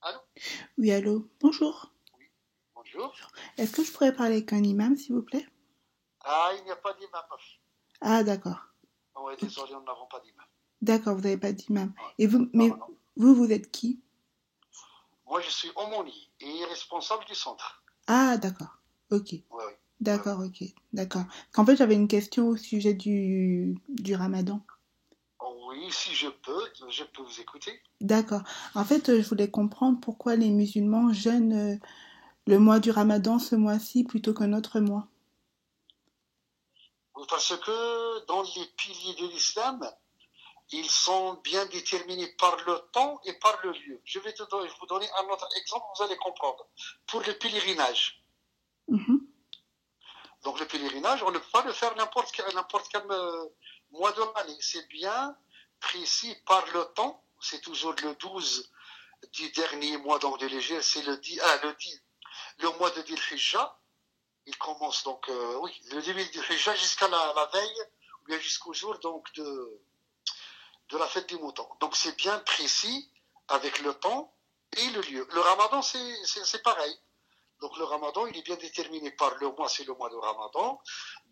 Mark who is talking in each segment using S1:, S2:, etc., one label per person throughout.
S1: Allô?
S2: Oui, allô, bonjour.
S1: Oui, bonjour.
S2: Est-ce que je pourrais parler avec un imam, s'il vous plaît?
S1: Ah, il n'y a pas d'imam.
S2: Ah, d'accord.
S1: Oui,
S2: Ok.
S1: désolé, nous n'avons pas d'imam.
S2: D'accord, vous n'avez pas d'imam.
S1: Ouais.
S2: Et vous,
S1: Non,
S2: mais
S1: non.
S2: vous êtes qui?
S1: Moi, je suis aumônier et responsable du centre.
S2: Ah, d'accord. Ok.
S1: Oui, oui, oui, oui.
S2: D'accord, ok. D'accord. En fait, j'avais une question au sujet du ramadan.
S1: Oui, si je peux vous écouter.
S2: D'accord. En fait, je voulais comprendre pourquoi les musulmans jeûnent le mois du ramadan ce mois-ci plutôt qu'un autre mois.
S1: Oui, parce que dans les piliers de l'islam, ils sont bien déterminés par le temps et par le lieu. Je vais vous donner un autre exemple, vous allez comprendre. Pour le pèlerinage.
S2: Mhm.
S1: Donc, le pèlerinage, on ne peut pas le faire n'importe quel mois de l'année. C'est bien précis par le temps. C'est toujours le 12 du dernier mois donc de l'Hégire. C'est le mois de Dhul Hijjah. Il commence donc, oui, le début du Hijjah jusqu'à la veille, ou bien jusqu'au jour donc de la fête des moutons. Donc, c'est bien précis avec le temps et le lieu. Le ramadan, c'est pareil. Donc le ramadan, il est bien déterminé par le mois, c'est le mois de ramadan.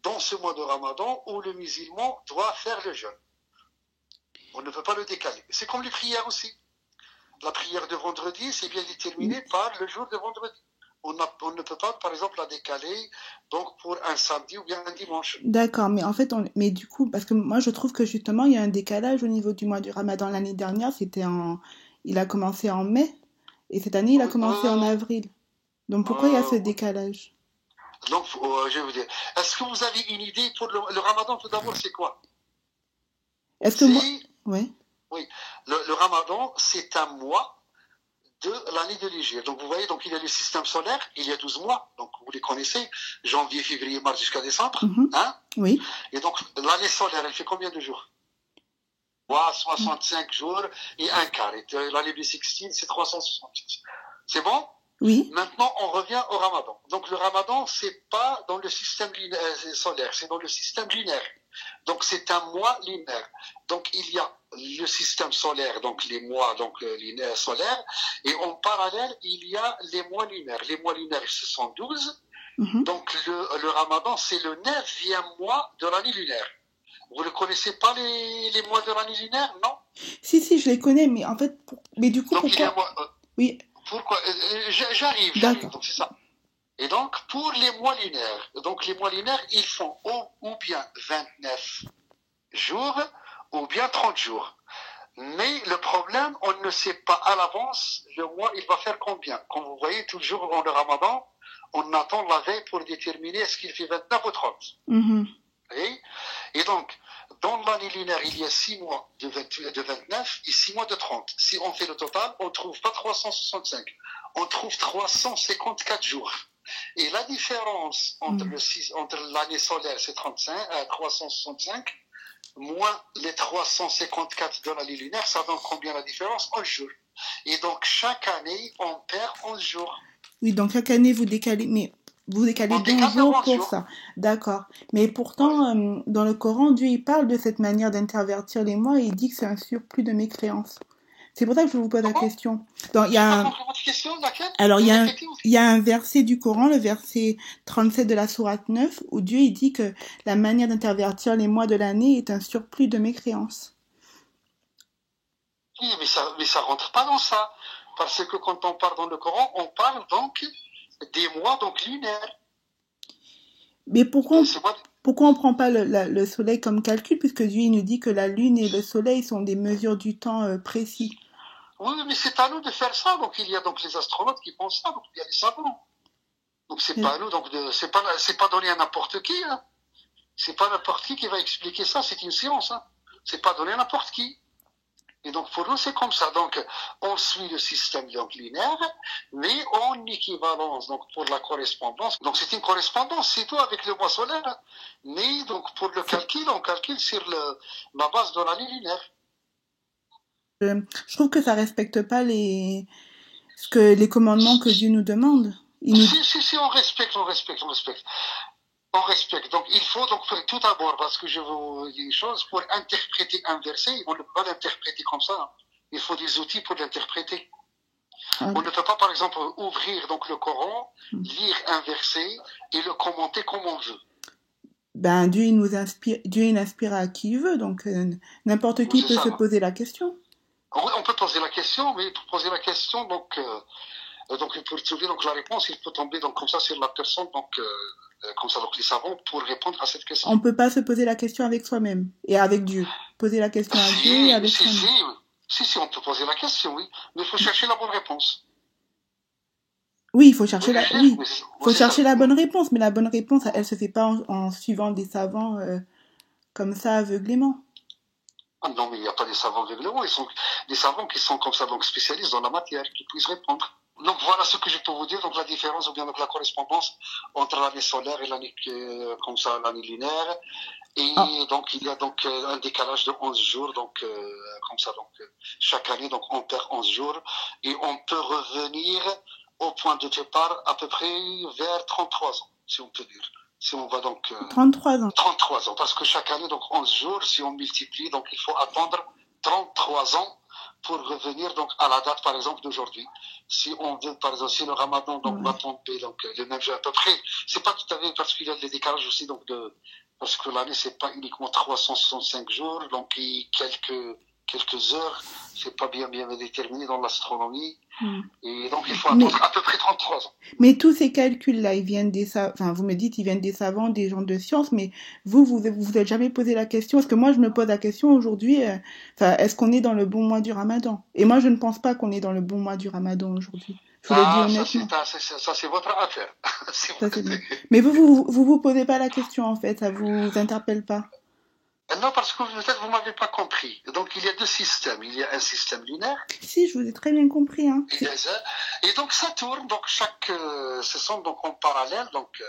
S1: Dans ce mois de ramadan où le musulman doit faire le jeûne. On ne peut pas le décaler. C'est comme les prières aussi. La prière de vendredi, c'est bien déterminé par le jour de vendredi. On ne peut pas, par exemple, la décaler donc pour un samedi ou bien un dimanche.
S2: D'accord, mais en fait, mais du coup, parce que moi je trouve que justement il y a un décalage au niveau du mois du Ramadan. L'année dernière, il a commencé en mai, et cette année il a
S1: Oui,
S2: commencé en avril. Donc pourquoi il y a ce
S1: oui.
S2: décalage?
S1: Donc, je vais vous dire, est-ce que vous avez une idée pour le ramadan tout d'abord, c'est quoi?
S2: Est-ce que moi,
S1: C'est,
S2: ouais,
S1: oui, le ramadan, c'est un mois de l'année de l'Hégire. Donc vous voyez, donc il y a le système solaire, il y a 12 mois, donc vous les connaissez, janvier, février, mars jusqu'à décembre.
S2: mhm,
S1: Hein.
S2: oui,
S1: Et donc l'année solaire, elle fait combien de jours? 65 jours et un quart. Et l'année bissextile, c'est 366. C'est bon?
S2: oui,
S1: Maintenant, on revient au ramadan. Donc le ramadan, c'est pas dans le système solaire, c'est dans le système lunaire. Donc c'est un mois lunaire. Donc il y a le système solaire, donc les mois donc lunaires solaires, et en parallèle il y a les mois lunaires. Les mois lunaires ce sont 12.
S2: mhm.
S1: Donc le ramadan c'est le neuvième mois de l'année lunaire. Vous ne connaissez pas les mois de l'année lunaire, non?
S2: Si, je les connais, mais en fait, mais du coup
S1: Donc il y a
S2: pourquoi? Oui,
S1: pourquoi j'arrive.
S2: d'accord.
S1: Donc c'est ça. Et donc pour les mois lunaires, donc les mois lunaires ils font ou bien 29 jours ou bien 30 jours. Mais le problème, on ne sait pas à l'avance le mois il va faire combien. Comme vous voyez, toujours dans le ramadan, on attend la veille pour déterminer est-ce qu'il fait 29 ou 30.
S2: Mhm,
S1: Et donc, dans l'année lunaire, il y a 6 mois de 29 et 6 mois de 30. Si on fait le total, on ne trouve pas 365. On trouve 354 jours. Et la différence
S2: mhm.
S1: entre l'année solaire, c'est 365, moins les 354 de l'année lunaire, ça donne combien la différence? 11 jours. Et donc, chaque année, on perd 11 jours.
S2: Oui, donc chaque année vous décalez, mais vous décalez
S1: On
S2: d'11
S1: décale de
S2: jours
S1: 11
S2: pour
S1: jours.
S2: ça. D'accord. Mais
S1: Ouais.
S2: pourtant, dans le Coran, Dieu il parle de cette manière d'intervertir les mois et il dit que c'est un surplus de mécréance. C'est pour ça que je vous pose la
S1: Comment?
S2: question. Donc,
S1: J'ai pas compris votre question, laquelle?
S2: alors,
S1: Répétez.
S2: il y a un verset du Coran, le verset 37 de la sourate 9, où Dieu il dit que la manière d'intervertir les mois de l'année est un surplus de mécréance.
S1: Oui, mais ça rentre pas dans ça. Parce que quand on parle dans le Coran, on parle donc des mois donc lunaires.
S2: Mais
S1: C'est moi.
S2: pourquoi on prend pas le soleil comme calcul, puisque Dieu il nous dit que la lune et le soleil sont des mesures du temps précis.
S1: Oui, mais c'est à nous de faire ça. Donc il y a donc les astronautes qui font ça. Donc il y a les savants. Donc c'est pas à nous. Donc c'est pas donné à n'importe qui. Hein. C'est pas n'importe qui va expliquer ça. C'est une science. Hein. C'est pas donné à n'importe qui. Et donc pour nous c'est comme ça. Donc on suit le système donc linéaire, mais en équivalence donc pour la correspondance. Donc c'est une correspondance, c'est tout avec le mois solaire. Mais donc pour le calcul, on calcule sur la base de l'année lunaire.
S2: Je trouve que ça respecte pas les commandements que Dieu nous demande. Il nous,
S1: Si, on respecte. Donc il faut donc tout d'abord, parce que je vous dis une chose, pour interpréter un verset, on ne peut pas l'interpréter comme ça. Il faut des outils pour l'interpréter.
S2: Ah,
S1: On ne peut pas, par exemple, ouvrir donc le Coran, lire un verset et le commenter comme on veut.
S2: ben, Dieu il inspire à qui il veut, donc n'importe
S1: Oui,
S2: qui
S1: c'est
S2: peut se
S1: ça.
S2: poser la question.
S1: Oui, on peut poser la question, mais pour poser la question, donc pour trouver donc la réponse, il faut tomber donc comme ça sur la personne, comme ça donc les savants pour répondre à cette question.
S2: On peut pas se poser la question avec soi-même et avec Dieu. Poser la question à Dieu et avec soi-même.
S1: Si, on peut poser la question, oui, mais il faut chercher la bonne réponse.
S2: Oui, il faut chercher
S1: Oui,
S2: oui, faut
S1: c'est
S2: chercher
S1: ça.
S2: la bonne réponse, mais la bonne réponse, elle se fait pas en suivant des savants comme ça aveuglément.
S1: Ah non, mais il n'y a pas des savants aveuglément, ils sont des savants qui sont comme ça, donc spécialistes dans la matière, qui puissent répondre. Donc voilà ce que je peux vous dire, donc la différence ou bien donc la correspondance entre l'année solaire et l'année comme ça, l'année lunaire. Et
S2: Ah,
S1: donc il y a donc un décalage de 11 jours, donc comme ça, donc chaque année, donc on perd 11 jours et on peut revenir au point de départ à peu près vers 33 ans, si on peut dire. Si on va donc
S2: 33 ans.
S1: 33 ans, parce que chaque année, donc 11 jours, si on multiplie, donc il faut attendre 33 ans pour revenir donc à la date, par exemple, d'aujourd'hui. Si on veut, par exemple, si le ramadan donc, va tomber donc, le même jour à peu près, c'est pas tout à fait parce qu'il y a des décalages aussi, donc parce que l'année, c'est pas uniquement 365 jours, donc quelques heures, c'est pas bien déterminé dans l'astronomie. Et donc, il faut attendre à peu près 33 ans.
S2: Mais tous ces calculs-là, ils viennent des savants, enfin, vous me dites, ils viennent des savants, des gens de science, mais vous êtes jamais posé la question, parce que moi, je me pose la question aujourd'hui, est-ce qu'on est dans le bon mois du Ramadan? Et moi, je ne pense pas qu'on est dans le bon mois du Ramadan aujourd'hui. Je vous le dis honnêtement.
S1: Ça, c'est votre affaire.
S2: Mais vous posez pas la question, en fait, ça vous interpelle pas.
S1: Non, parce que peut-être vous m'avez pas compris. Donc il y a deux systèmes. Il y a un système lunaire.
S2: Si, je vous ai très bien compris. Hein.
S1: Et donc ça tourne. Donc ce sont donc en parallèle. Donc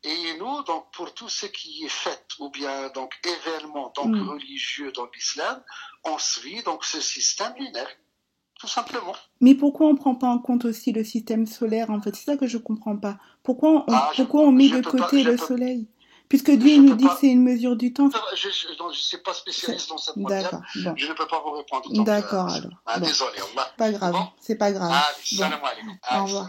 S1: et nous donc pour tout ce qui est fête ou bien donc événement donc religieux dans l'islam, on suit donc ce système lunaire. Tout simplement.
S2: Mais pourquoi on prend pas en compte aussi le système solaire en fait? C'est ça que je comprends pas. Pourquoi on met de côté le soleil? Puisque Dieu nous dit que c'est une mesure du temps.
S1: Je ne suis pas spécialiste dans cette matière.
S2: D'accord. Bon.
S1: Je ne peux pas vous répondre.
S2: D'accord alors.
S1: Désolé.
S2: Pas grave.
S1: Bon.
S2: C'est pas grave.
S1: Salam alaikum.
S2: Au revoir.